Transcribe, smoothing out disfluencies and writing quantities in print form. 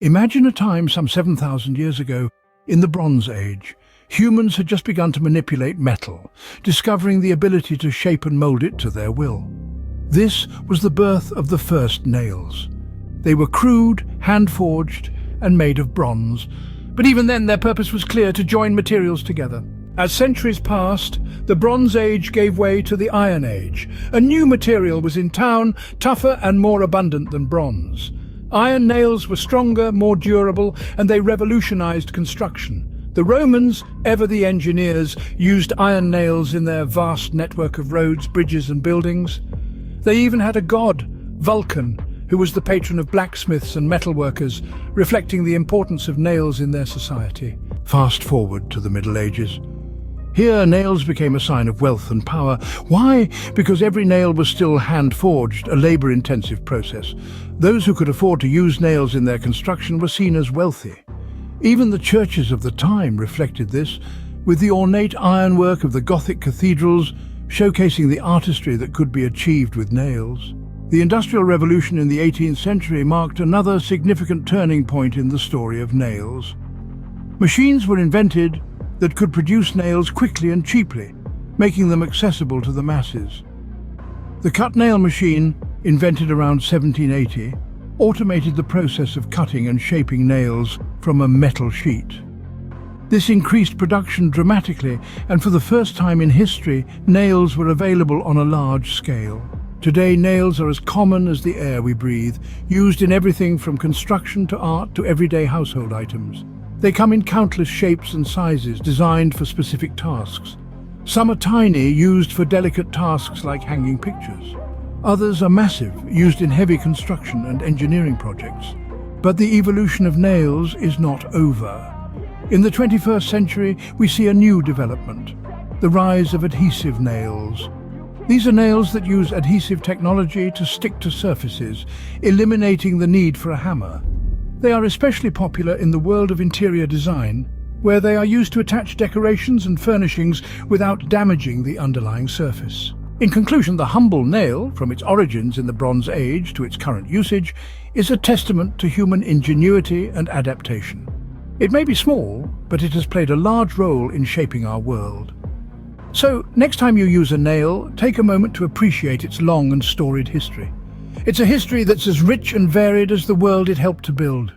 Imagine a time some 7,000 years ago, in the Bronze Age. Humans had just begun to manipulate metal, discovering the ability to shape and mold it to their will. This was the birth of the first nails. They were crude, hand-forged, and made of bronze. But even then, their purpose was clear: to join materials together. As centuries passed, the Bronze Age gave way to the Iron Age. A new material was in town, tougher and more abundant than bronze. Iron nails were stronger, more durable, and they revolutionized construction. The Romans, ever the engineers, used iron nails in their vast network of roads, bridges, and buildings. They even had a god, Vulcan, who was the patron of blacksmiths and metalworkers, reflecting the importance of nails in their society. Fast forward to the Middle Ages. Here, nails became a sign of wealth and power. Why? Because every nail was still hand-forged, a labor-intensive process. Those who could afford to use nails in their construction were seen as wealthy. Even the churches of the time reflected this, with the ornate ironwork of the Gothic cathedrals showcasing the artistry that could be achieved with nails. The Industrial Revolution in the 18th century marked another significant turning point in the story of nails. Machines were invented that could produce nails quickly and cheaply, making them accessible to the masses. The cut nail machine, invented around 1780, automated the process of cutting and shaping nails from a metal sheet. This increased production dramatically, and for the first time in history, nails were available on a large scale. Today, nails are as common as the air we breathe, used in everything from construction to art to everyday household items. They come in countless shapes and sizes, designed for specific tasks. Some are tiny, used for delicate tasks like hanging pictures. Others are massive, used in heavy construction and engineering projects. But the evolution of nails is not over. In the 21st century, we see a new development: the rise of adhesive nails. These are nails that use adhesive technology to stick to surfaces, eliminating the need for a hammer. They are especially popular in the world of interior design, where they are used to attach decorations and furnishings without damaging the underlying surface. In conclusion, the humble nail, from its origins in the Bronze Age to its current usage, is a testament to human ingenuity and adaptation. It may be small, but it has played a large role in shaping our world. So, next time you use a nail, take a moment to appreciate its long and storied history. It's a history that's as rich and varied as the world it helped to build.